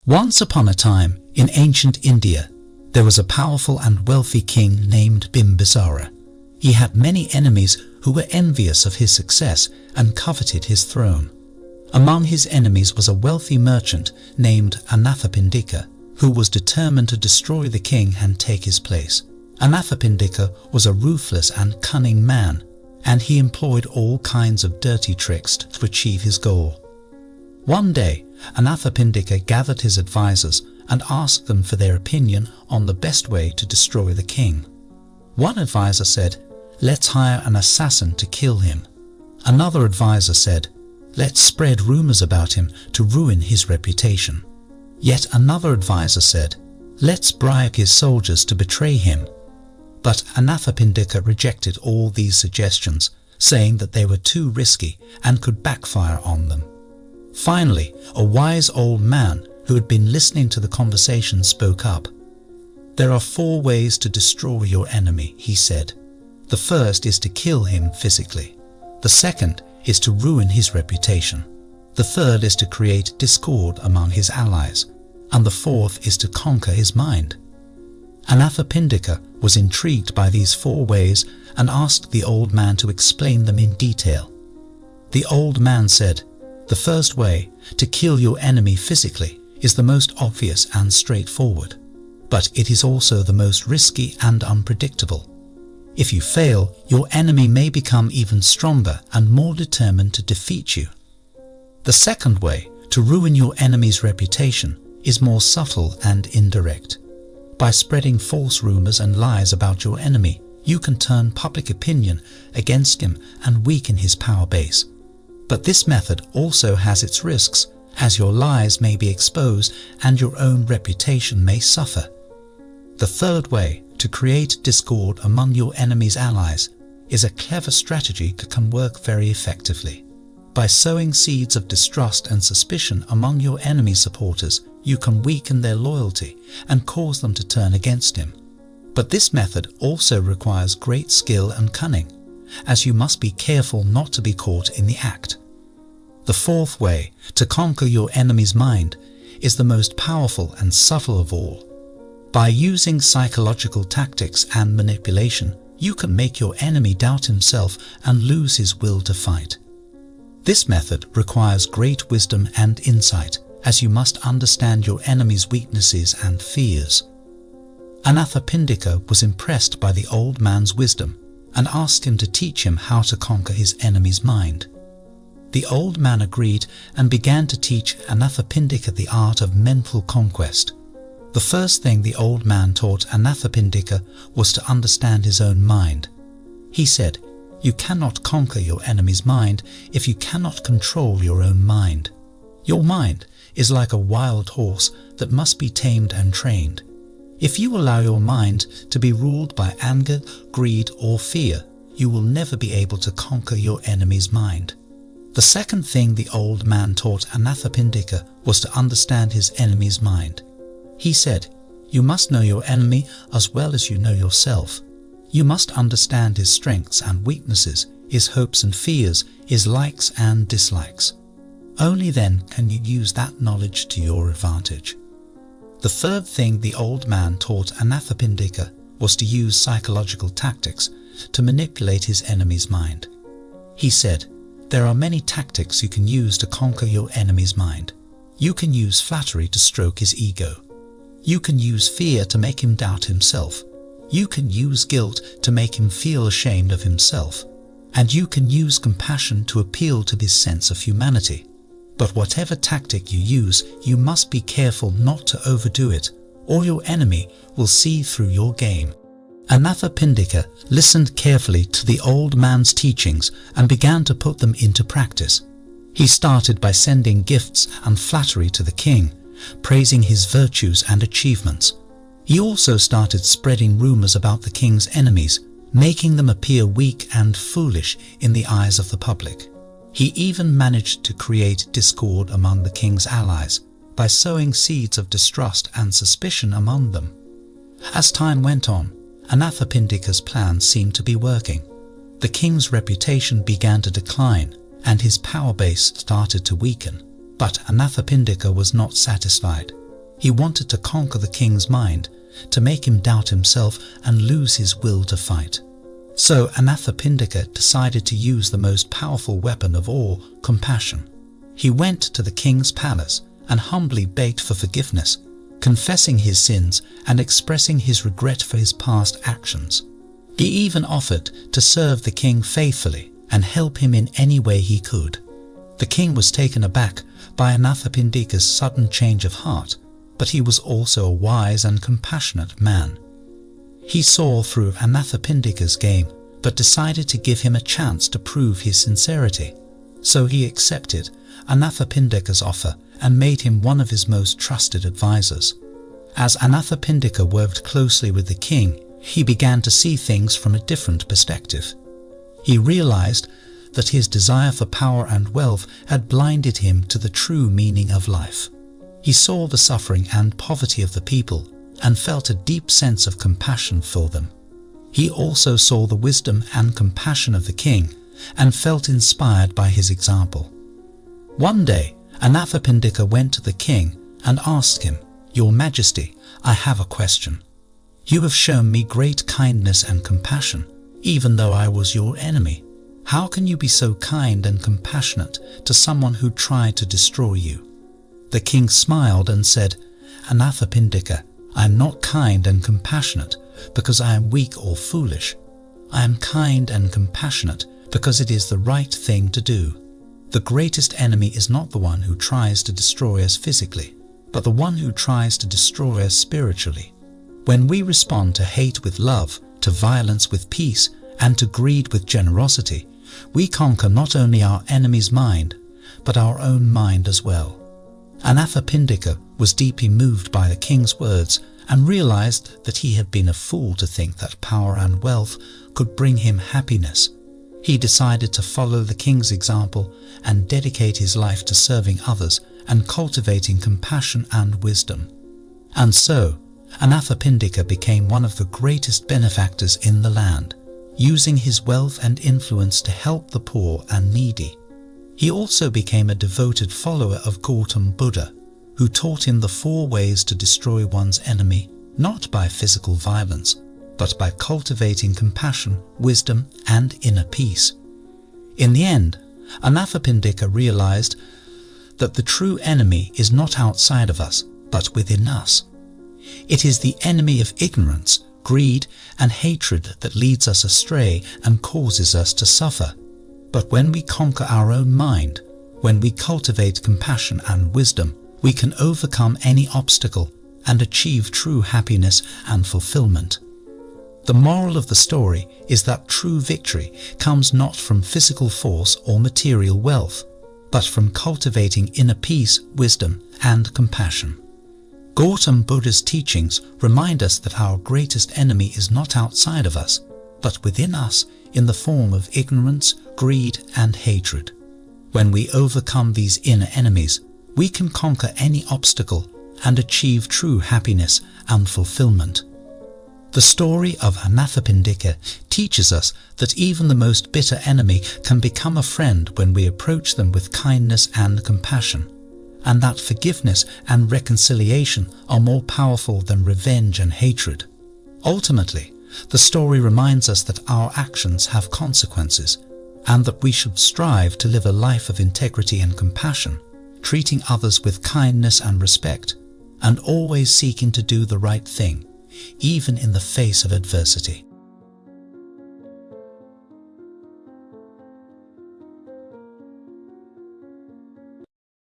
Once upon a time, in ancient India, there was a powerful and wealthy king named Bimbisara. He had many enemies who were envious of his success and coveted his throne. Among his enemies was a wealthy merchant named Anathapindika, who was determined to destroy the king and take his place. Anathapindika was a ruthless and cunning man, and he employed all kinds of dirty tricks to achieve his goal. One day, Anathapindika gathered his advisors and asked them for their opinion on the best way to destroy the king. One advisor said, "Let's hire an assassin to kill him." Another advisor said, "Let's spread rumors about him to ruin his reputation." Yet another advisor said, "Let's bribe his soldiers to betray him." But Anathapindika rejected all these suggestions, saying that they were too risky and could backfire on them. Finally, a wise old man who had been listening to the conversation spoke up. "There are 4 ways to destroy your enemy," he said. "The first is to kill him physically. The second is to ruin his reputation. The third is to create discord among his allies. And the fourth is to conquer his mind." Anathapindika was intrigued by these 4 ways and asked the old man to explain them in detail. The old man said, "The first way, to kill your enemy physically, is the most obvious and straightforward, but it is also the most risky and unpredictable. If you fail, your enemy may become even stronger and more determined to defeat you. The second way, to ruin your enemy's reputation, is more subtle and indirect. By spreading false rumors and lies about your enemy, you can turn public opinion against him and weaken his power base. But this method also has its risks, as your lies may be exposed and your own reputation may suffer. The third way, to create discord among your enemy's allies, is a clever strategy that can work very effectively. By sowing seeds of distrust and suspicion among your enemy's supporters, you can weaken their loyalty and cause them to turn against him. But this method also requires great skill and cunning, as you must be careful not to be caught in the act. The fourth way, to conquer your enemy's mind, is the most powerful and subtle of all. By using psychological tactics and manipulation, you can make your enemy doubt himself and lose his will to fight. This method requires great wisdom and insight, as you must understand your enemy's weaknesses and fears. Anathapindika was impressed by the old man's wisdom and asked him to teach him how to conquer his enemy's mind. The old man agreed and began to teach Anathapindika the art of mental conquest. The first thing the old man taught Anathapindika was to understand his own mind. He said, "You cannot conquer your enemy's mind if you cannot control your own mind. Your mind is like a wild horse that must be tamed and trained. If you allow your mind to be ruled by anger, greed, or fear, you will never be able to conquer your enemy's mind." The second thing the old man taught Anathapindika was to understand his enemy's mind. He said, "You must know your enemy as well as you know yourself. You must understand his strengths and weaknesses, his hopes and fears, his likes and dislikes. Only then can you use that knowledge to your advantage." The third thing the old man taught Anathapindika was to use psychological tactics to manipulate his enemy's mind. He said, "There are many tactics you can use to conquer your enemy's mind. You can use flattery to stroke his ego. You can use fear to make him doubt himself. You can use guilt to make him feel ashamed of himself. And you can use compassion to appeal to his sense of humanity. But whatever tactic you use, you must be careful not to overdo it, or your enemy will see through your game." Anathapindika listened carefully to the old man's teachings and began to put them into practice. He started by sending gifts and flattery to the king, praising his virtues and achievements. He also started spreading rumors about the king's enemies, making them appear weak and foolish in the eyes of the public. He even managed to create discord among the king's allies by sowing seeds of distrust and suspicion among them. As time went on, Anathapindika's plan seemed to be working. The king's reputation began to decline and his power base started to weaken. But Anathapindika was not satisfied. He wanted to conquer the king's mind, to make him doubt himself and lose his will to fight. So Anathapindika decided to use the most powerful weapon of all, compassion. He went to the king's palace and humbly begged for forgiveness, confessing his sins and expressing his regret for his past actions. He even offered to serve the king faithfully and help him in any way he could. The king was taken aback by Anathapindika's sudden change of heart, but he was also a wise and compassionate man. He saw through Anathapindika's game, but decided to give him a chance to prove his sincerity. So he accepted Anathapindika's offer and made him one of his most trusted advisors. As Anathapindika worked closely with the king, he began to see things from a different perspective. He realized that his desire for power and wealth had blinded him to the true meaning of life. He saw the suffering and poverty of the people and felt a deep sense of compassion for them. He also saw the wisdom and compassion of the king and felt inspired by his example. One day, Anathapindika went to the king and asked him, "Your Majesty, I have a question. You have shown me great kindness and compassion, even though I was your enemy. How can you be so kind and compassionate to someone who tried to destroy you?" The king smiled and said, "Anathapindika, I am not kind and compassionate because I am weak or foolish. I am kind and compassionate because it is the right thing to do. The greatest enemy is not the one who tries to destroy us physically, but the one who tries to destroy us spiritually. When we respond to hate with love, to violence with peace, and to greed with generosity, we conquer not only our enemy's mind, but our own mind as well." Anathapindika was deeply moved by the king's words and realized that he had been a fool to think that power and wealth could bring him happiness. He decided to follow the king's example and dedicate his life to serving others and cultivating compassion and wisdom. And so, Anathapindika became one of the greatest benefactors in the land, using his wealth and influence to help the poor and needy. He also became a devoted follower of Gautam Buddha, who taught him the 4 ways to destroy one's enemy, not by physical violence, but by cultivating compassion, wisdom, and inner peace. In the end, Anathapindika realized that the true enemy is not outside of us, but within us. It is the enemy of ignorance, greed, and hatred that leads us astray and causes us to suffer. But when we conquer our own mind, when we cultivate compassion and wisdom, we can overcome any obstacle and achieve true happiness and fulfillment. The moral of the story is that true victory comes not from physical force or material wealth, but from cultivating inner peace, wisdom, and compassion. Gautam Buddha's teachings remind us that our greatest enemy is not outside of us, but within us in the form of ignorance, greed, and hatred. When we overcome these inner enemies, we can conquer any obstacle and achieve true happiness and fulfillment. The story of Anathapindika teaches us that even the most bitter enemy can become a friend when we approach them with kindness and compassion, and that forgiveness and reconciliation are more powerful than revenge and hatred. Ultimately, the story reminds us that our actions have consequences, and that we should strive to live a life of integrity and compassion, treating others with kindness and respect, and always seeking to do the right thing, even in the face of adversity.